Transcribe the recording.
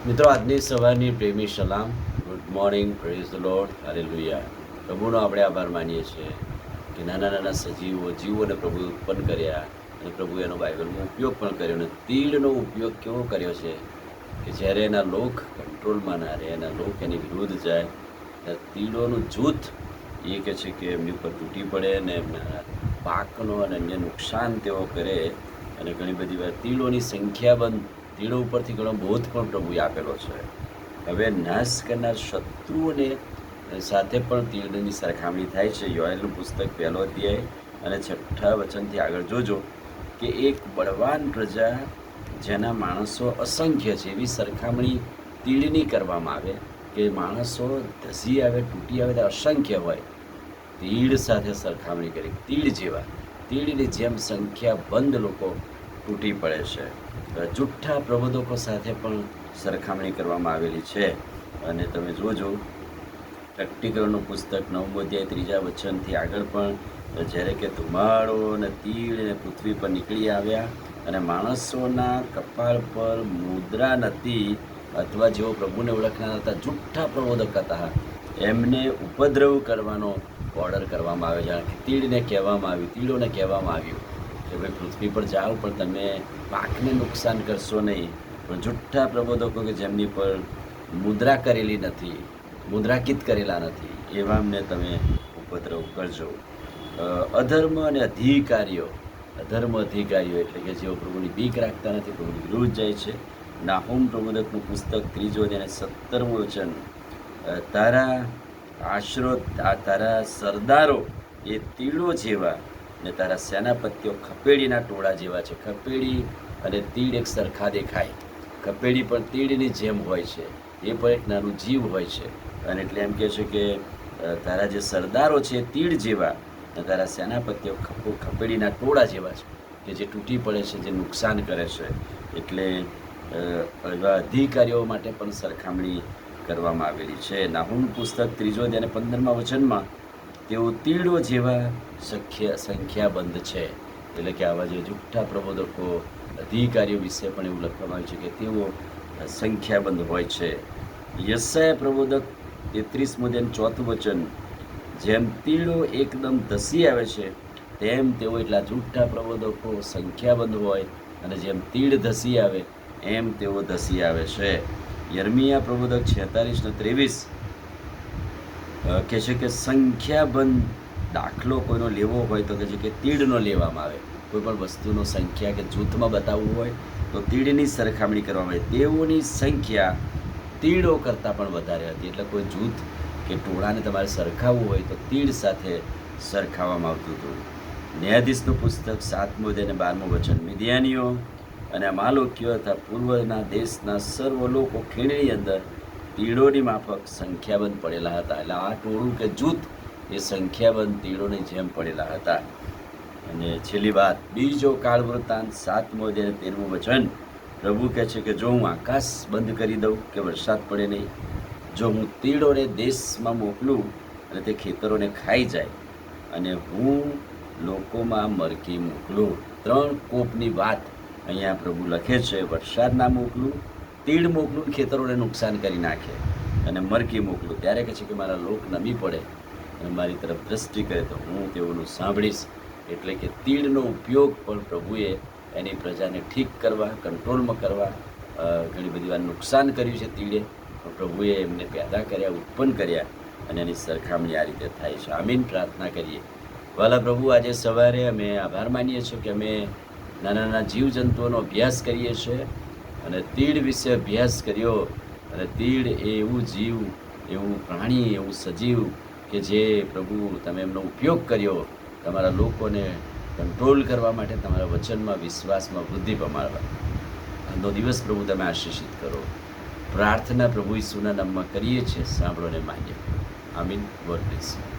મિત્રો, આજની સવારની પ્રેમી સલામ. Good morning, praise the Lord, hallelujah. પ્રભુનો આપણે આભાર માનીએ છીએ કે નાના નાના સજીવો જીવોને પ્રભુ ઉત્પન્ન કર્યા અને પ્રભુ એનો બાઇબલમાં ઉપયોગ પણ કર્યો. અને તીડનો ઉપયોગ કેવો કર્યો છે કે જ્યારે એના લોક કંટ્રોલમાં ના રહે, એના લોક એની વિરુદ્ધ જાય, ત્યારે તીડોનું જૂથ એ કહે છે કે એમની ઉપર તૂટી પડે અને એમના પાકનો અને અન્ય નુકસાન તેઓ કરે. અને ઘણી બધી વાર તીડોની સંખ્યાબંધ તીડો ઉપરથી ઘણો બોધ પણ પ્રભુએ આપેલો છે. હવે નાશ કરનાર શત્રુઓને સાથે પણ તીડની સરખામણી થાય છે. યોએલનું પુસ્તક 1 અધ્યાય અને 6 વચનથી આગળ જોજો કે એક બળવાન પ્રજા જેના માણસો અસંખ્ય છે એવી સરખામણી તીડની કરવામાં આવે કે માણસો ધસી આવે, તૂટી આવે, અસંખ્ય હોય. તીડ સાથે સરખામણી કરી, તીડ જેવા, તીડની જેમ સંખ્યાબંધ લોકો તૂટી પડે છે. જુઠ્ઠા પ્રબોધકો સાથે પણ સરખામણી કરવામાં આવેલી છે. અને તમે જોજો પ્રેક્ટિકલનું પુસ્તક 9 અધ્યાય 3 વચનથી આગળ પણ જ્યારે કે ધુમાડો અને તીડ અને પૃથ્વી પર નીકળી આવ્યા અને માણસોના કપાળ પર મુદ્રા નથી, અથવા જેઓ પ્રભુને ઓળખના હતા, જુઠ્ઠા પ્રબોધક હતા, એમને ઉપદ્રવ કરવાનો ઓર્ડર કરવામાં આવ્યો. જાણે કે તીડોને કહેવામાં આવ્યું કે ભાઈ પૃથ્વી પર જાઓ પણ તમે પાકને નુકસાન કરશો નહીં. પણ જુઠ્ઠા પ્રબોધકો કે જેમની પર મુદ્રા કરેલી નથી, મુદ્રાંકિત કરેલા નથી, એવામને તમે ઉપદ્રવ કરજો. અધર્મ અધિકારીઓ એટલે કે જેઓ પ્રભુની બીક રાખતા નથી, પ્રભુની વિરુદ્ધ જાય છે. નાહુમ પ્રબોધકનું પુસ્તક 3 અને 17 વચન, તારા સરદારો એ તીડો જેવા ને તારા સેનાપતિઓ ખપેડીના ટોળા જેવા છે. ખપેડી અને તીડ એક સરખા દેખાય. ખપેડી પણ તીડની જેમ હોય છે, એ પણ એક નાનું જીવ હોય છે. અને એટલે એમ કહે છે કે તારા જે સરદારો છે તીડ જેવા અને તારા સેનાપતિઓ ખપેડીના ટોળા જેવા છે કે જે તૂટી પડે છે, જે નુકસાન કરે છે. એટલે એવા અધિકારીઓ માટે પણ સરખામણી કરવામાં આવેલી છે. નાહુમ પુસ્તક 3 અને 15 વચનમાં તેઓ તીડો જેવા સંખ્યાબંધ છે. એટલે કે આવા જે જુઠ્ઠા પ્રબોધકો અધિકારીઓ વિશે પણ એવું લખવામાં આવ્યું છે કે તેઓ સંખ્યાબંધ હોય છે. યશાયા પ્રબોધક 33 અને 4 વચન, જેમ તીડો એકદમ ધસી આવે છે તેમ તેઓ, એટલા જુઠ્ઠા પ્રબોધકો સંખ્યાબંધ હોય અને જેમ તીડ ધસી આવે એમ તેઓ ધસી આવે છે. યર્મિયા પ્રબોધક 46 અને 23 કહે છે કે સંખ્યાબંધ દાખલો કોઈનો લેવો હોય તો કહે છે કે તીડનો લેવામાં આવે. કોઈ પણ વસ્તુનો સંખ્યા કે જૂથમાં બતાવવું હોય તો તીડની સરખામણી કરવામાં આવે. તેઓની સંખ્યા તીડો કરતાં પણ વધારે હતી. એટલે કોઈ જૂથ કે ટોળાને તમારે સરખાવવું હોય તો તીડ સાથે સરખાવવામાં આવતું હતું. ન્યાયાધીશનું પુસ્તક 7 અને 12 વચન, મિદ્યાનીઓ અને અમાલોકીઓ તથા પૂર્વના દેશના સર્વ લોકો ખીણની અંદર તીડોની માફક સંખ્યાબંધ પડેલા હતા. એટલે આ ટોળું કે જૂથ એ સંખ્યાબંધ તીડોની જેમ પડેલા હતા. અને છેલ્લી વાત, બીજો કાળ વૃત્તાંત 7 અને 13 વચન, પ્રભુ કહે છે કે જો હું આકાશ બંધ કરી દઉં કે વરસાદ પડે નહીં, જો હું તીડોને દેશમાં મોકલું અને તે ખેતરોને ખાઈ જાય, અને હું લોકોમાં મરકી મોકલું. 3 કોપની વાત અહીંયા પ્રભુ લખે છે. વરસાદ ના મોકલું, તીડ મોકલું, ખેતરોને નુકસાન કરી નાખે, અને મરકી મોકલું. ત્યારે કહે છે કે મારા લોક નમી પડે અને મારી તરફ દ્રષ્ટિ કરે તો હું તેઓનું સાંભળીશ. એટલે કે તીડનો ઉપયોગ પણ પ્રભુએ એની પ્રજાને ઠીક કરવા, કંટ્રોલમાં કરવા, ઘણી બધી વાર નુકસાન કર્યું છે તીડે, પણ પ્રભુએ એમને પેદા કર્યા, ઉત્પન્ન કર્યા, અને એની સરખામણી આ રીતે થાય છે. આમીન. પ્રાર્થના કરીએ. વાલા પ્રભુ, આજે સવારે અમે આભાર માનીએ છીએ કે અમે નાના નાના જીવજંતુઓનો અભ્યાસ કરીએ છીએ અને તીડ વિશે અભ્યાસ કર્યો. અને તીડ એ એવું જીવ, એવું પ્રાણી, એવું સજીવ કે જે પ્રભુ તમે એમનો ઉપયોગ કર્યો તમારા લોકોને કંટ્રોલ કરવા માટે, તમારા વચનમાં વિશ્વાસમાં વૃદ્ધિ પામવા. આજનો દિવસ પ્રભુ તમે આશીષિત કરો. પ્રાર્થના પ્રભુ ઈસુના નામમાં કરીએ છીએ, સાંભળો ને માન્ય. આમીન. God bless you.